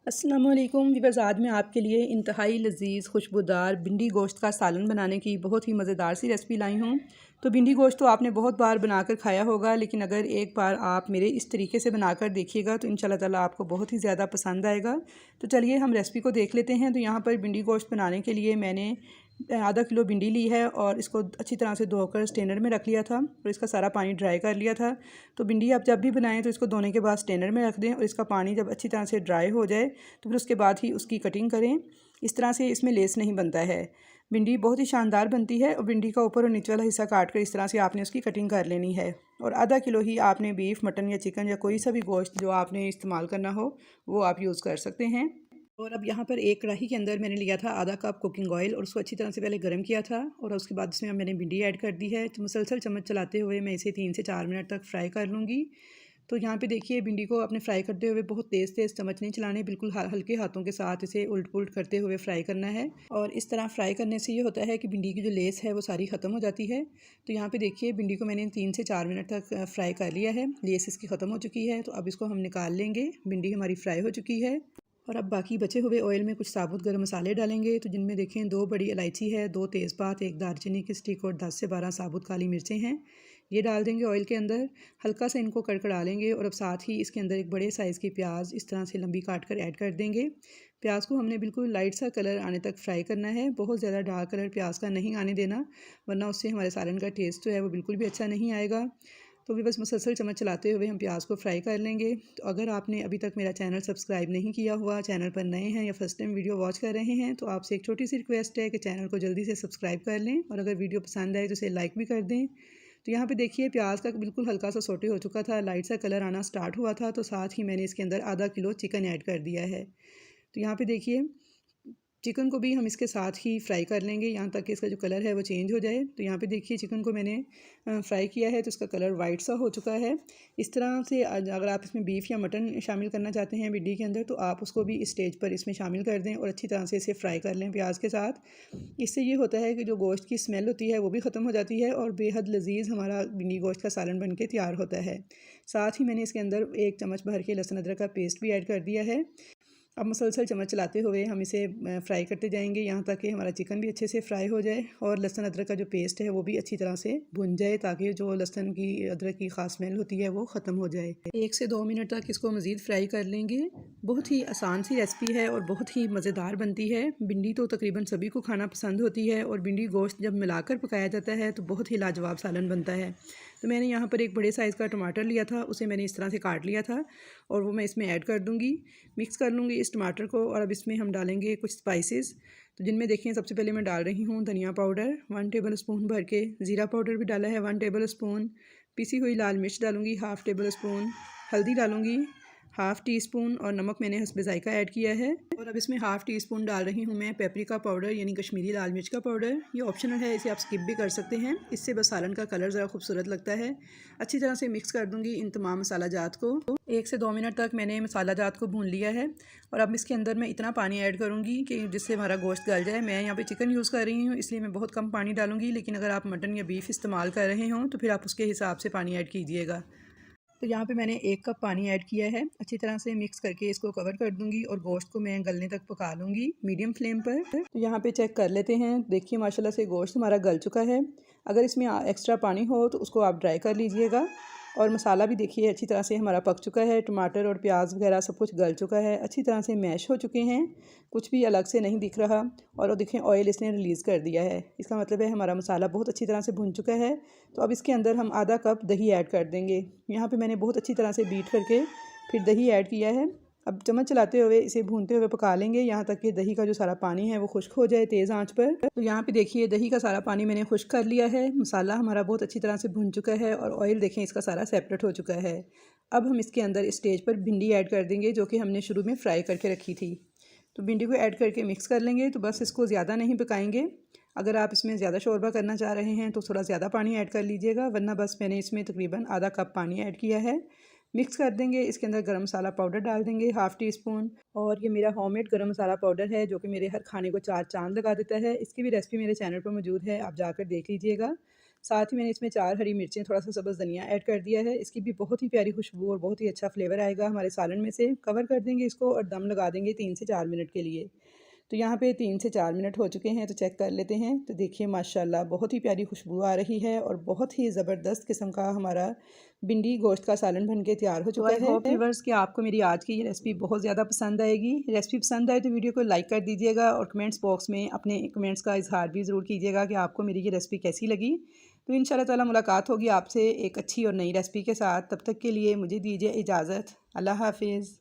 अस्सलामुअलैकुम व्यूअर्स, आज मैं आपके लिए इंतहाई लजीज़ खुशबूदार भिंडी गोश्त का सालन बनाने की बहुत ही मज़ेदार सी रेसिपी लाई हूँ। तो भिंडी गोश्त तो आपने बहुत बार बनाकर खाया होगा, लेकिन अगर एक बार आप मेरे इस तरीके से बनाकर देखिएगा तो इंशाल्लाह ताला आपको बहुत ही ज़्यादा पसंद आएगा। तो चलिए हम रेसिपी को देख लेते हैं। तो यहाँ पर भिंडी गोश्त बनाने के लिए मैंने आधा किलो भिंडी ली है और इसको अच्छी तरह से धोकर स्टेनर में रख लिया था और इसका सारा पानी ड्राई कर लिया था। तो भिंडी आप जब भी बनाएं तो इसको धोने के बाद स्टेनर में रख दें और इसका पानी जब अच्छी तरह से ड्राई हो जाए तो फिर उसके बाद ही उसकी कटिंग करें। इस तरह से इसमें लेस नहीं बनता है। भिंडी बहुत ही शानदार बनती है और भिंडी का ऊपर और नीचे वाला हिस्सा काट कर इस तरह से आपने उसकी कटिंग कर लेनी है। और आधा किलो ही आपने बीफ, मटन या चिकन या कोई सा भी गोश्त जो आपने इस्तेमाल करना हो वो आप यूज़ कर सकते हैं। और अब यहाँ पर एक कढ़ाई के अंदर मैंने लिया था आधा कप कुकिंग ऑयल और उसको अच्छी तरह से पहले गर्म किया था और उसके बाद इसमें मैंने भिंडी ऐड कर दी है। तो मुसलसल चम्मच चलाते हुए मैं इसे 3 से 4 मिनट तक फ्राई कर लूँगी। तो यहाँ पे देखिए भिंडी को अपने फ्राई करते हुए बहुत तेज़ तेज़ चम्मच नहीं चलाने, बिल्कुल हल्के हाथों के साथ इसे उल्ट पुल्ट करते हुए फ्राई करना है। और इस तरह फ्राई करने से ये होता है कि भिंडी की जो लेस है वो सारी ख़त्म हो जाती है। तो यहाँ पे देखिए भिंडी को मैंने 3 से 4 मिनट तक फ्राई कर लिया है। लेस इसकी ख़त्म हो चुकी है। तो अब इसको हम निकाल लेंगे। भिंडी हमारी फ्राई हो चुकी है। और अब बाकी बचे हुए ऑयल में कुछ साबुत गर्म मसाले डालेंगे। तो जिनमें देखें 2 बड़ी इलायची है, 2 तेज़पात, 1 दालचीनी की स्टिक और 10 से 12 साबुत काली मिर्चें हैं। ये डाल देंगे ऑयल के अंदर। हल्का सा इनको कड़कड़ा लेंगे और अब साथ ही इसके अंदर एक बड़े साइज़ की प्याज इस तरह से लंबी काट कर ऐड कर देंगे। प्याज को हमने बिल्कुल लाइट सा कलर आने तक फ्राई करना है। बहुत ज़्यादा डार्क कलर प्याज का नहीं आने देना, वरना उससे हमारे सालन का टेस्ट जो है वो बिल्कुल भी अच्छा नहीं आएगा। तो भी बस मुसलसल चम्मच चलाते हुए हम प्याज को फ्राई कर लेंगे। तो अगर आपने अभी तक मेरा चैनल सब्सक्राइब नहीं किया हुआ, चैनल पर नए हैं या फर्स्ट टाइम वीडियो वॉच कर रहे हैं, तो आपसे एक छोटी सी रिक्वेस्ट है कि चैनल को जल्दी से सब्सक्राइब कर लें और अगर वीडियो पसंद आए तो इसे लाइक भी कर दें। तो यहाँ पे देखिए प्याज का बिल्कुल हल्का सा सोटे हो चुका था, लाइट सा कलर आना स्टार्ट हुआ था। तो साथ ही मैंने इसके अंदर आधा किलो चिकन ऐड कर दिया है। तो यहाँ पे देखिए चिकन को भी हम इसके साथ ही फ्राई कर लेंगे यहाँ तक कि इसका जो कलर है वो चेंज हो जाए। तो यहाँ पे देखिए चिकन को मैंने फ्राई किया है तो इसका कलर वाइट सा हो चुका है। इस तरह से अगर आप इसमें बीफ या मटन शामिल करना चाहते हैं भिंडी के अंदर तो आप उसको भी इस स्टेज पर इसमें शामिल कर दें और अच्छी तरह से इसे फ्राई कर लें प्याज के साथ। इससे ये होता है कि जो गोश्त की स्मेल होती है वो भी ख़त्म हो जाती है और बेहद लजीज़ हमारा भिंडी गोश्त का सालन बन के तैयार होता है। साथ ही मैंने इसके अंदर 1 चम्मच भर के लहसुन अदरक का पेस्ट भी ऐड कर दिया है। अब मुसलसल चम्मच चलाते हुए हम इसे फ्राई करते जाएंगे यहाँ तक कि हमारा चिकन भी अच्छे से फ्राई हो जाए और लहसुन अदरक का जो पेस्ट है वो भी अच्छी तरह से भुन जाए, ताकि जो लहसुन की अदरक की ख़ास स्मेल होती है वो ख़त्म हो जाए। 1 से 2 मिनट तक इसको मज़ीद फ्राई कर लेंगे। बहुत ही आसान सी रेसिपी है और बहुत ही मज़ेदार बनती है। भिंडी तो तकरीबन सभी को खाना पसंद होती है और भिंडी गोश्त जब मिलाकर पकाया जाता है तो बहुत ही लाजवाब सालन बनता है। तो मैंने यहाँ पर एक बड़े साइज़ का टमाटर लिया था, उसे मैंने इस तरह से काट लिया था और वो मैं इसमें ऐड कर दूँगी। मिक्स कर लूँगी इस टमाटर को और अब इसमें हम डालेंगे कुछ स्पाइसेस। तो जिनमें देखें सबसे पहले मैं डाल रही हूँ धनिया पाउडर 1 टेबल स्पून भर के, ज़ीरा पाउडर भी डाला है 1 टेबल स्पून, पिसी हुई लाल मिर्च डालूँगी 1/2 टेबल स्पून, हल्दी डालूँगी 1/2 टी स्पून और नमक मैंने हस्बे ज़ायका ऐड किया है। और अब इसमें 1/2 टी स्पून डाल रही हूँ मैं पेपरिका पाउडर यानी कश्मीरी लाल मिर्च का पाउडर। ये ऑप्शनल है, इसे आप स्किप भी कर सकते हैं, इससे बस सालन का कलर ज़रा खूबसूरत लगता है। अच्छी तरह से मिक्स कर दूँगी इन तमाम मसाला जात को। 1 से 2 मिनट तक मैंने मसाला जात को भून लिया है और अब इसके अंदर मैं इतना पानी ऐड करूँगी कि जिससे हमारा गोश्त गल जाए। मैं यहाँ पे चिकन यूज़ कर रही हूँ इसलिए मैं बहुत कम पानी डालूँगी, लेकिन अगर आप मटन या बीफ इस्तेमाल कर रहे हों तो फिर आप उसके हिसाब से पानी ऐड कीजिएगा। तो यहाँ पे मैंने 1 कप पानी ऐड किया है। अच्छी तरह से मिक्स करके इसको कवर कर दूँगी और गोश्त को मैं गलने तक पका लूँगी मीडियम फ्लेम पर। तो यहाँ पे चेक कर लेते हैं। देखिए माशाल्लाह से गोश्त हमारा गल चुका है। अगर इसमें एक्स्ट्रा पानी हो तो उसको आप ड्राई कर लीजिएगा। और मसाला भी देखिए अच्छी तरह से हमारा पक चुका है। टमाटर और प्याज वगैरह सब कुछ गल चुका है, अच्छी तरह से मैश हो चुके हैं, कुछ भी अलग से नहीं दिख रहा। और देखें ऑयल इसने रिलीज़ कर दिया है, इसका मतलब है हमारा मसाला बहुत अच्छी तरह से भुन चुका है। तो अब इसके अंदर हम आधा कप दही ऐड कर देंगे। यहाँ पे मैंने बहुत अच्छी तरह से बीट करके फिर दही ऐड किया है। अब चम्मच चलाते हुए इसे भूनते हुए पका लेंगे यहाँ तक कि दही का जो सारा पानी है वो खुश्क हो जाए तेज़ आंच पर। तो यहाँ पे देखिए दही का सारा पानी मैंने खुश्क कर लिया है। मसाला हमारा बहुत अच्छी तरह से भुन चुका है और ऑयल देखें इसका सारा सेपरेट हो चुका है। अब हम इसके अंदर स्टेज पर भिंडी ऐड कर देंगे जो कि हमने शुरू में फ्राई करके रखी थी। तो भिंडी को ऐड करके मिक्स कर लेंगे। तो बस इसको ज़्यादा नहीं पकाएंगे। अगर आप इसमें ज़्यादा शोरबा करना चाह रहे हैं तो थोड़ा ज़्यादा पानी ऐड कर लीजिएगा, वरना बस मैंने इसमें तकरीबन आधा कप पानी ऐड किया है। मिक्स कर देंगे। इसके अंदर गरम मसाला पाउडर डाल देंगे 1/2 टी स्पून और ये मेरा होममेड गरम मसाला पाउडर है जो कि मेरे हर खाने को 4 चांद लगा देता है। इसकी भी रेसिपी मेरे चैनल पर मौजूद है, आप जाकर देख लीजिएगा। साथ ही मैंने इसमें 4 हरी मिर्चें, थोड़ा सा सब्ज़ धनिया ऐड कर दिया है। इसकी भी बहुत ही प्यारी खुशबू और बहुत ही अच्छा फ्लेवर आएगा हमारे सालन में से। कवर कर देंगे इसको और दम लगा देंगे 3 से 4 मिनट के लिए। तो यहाँ पे 3 से 4 मिनट हो चुके हैं, तो चेक कर लेते हैं। तो देखिए माशाल्लाह बहुत ही प्यारी खुशबू आ रही है और बहुत ही ज़बरदस्त किस्म का हमारा भिंडी गोश्त का सालन बनके तैयार हो चुका है। आई होप व्यूअर्स कि आपको मेरी आज की ये रेसिपी बहुत ज़्यादा पसंद आएगी। रेसिपी पसंद आए तो वीडियो को लाइक कर दीजिएगा और कमेंट्स बॉक्स में अपने कमेंट्स का इजहार भी ज़रूर कीजिएगा कि आपको मेरी ये रेसिपी कैसी लगी। तो इंशाल्लाह ताला मुलाकात होगी आपसे एक अच्छी और नई रेसिपी के साथ। तब तक के लिए मुझे दीजिए इजाज़त। अल्लाह हाफिज़।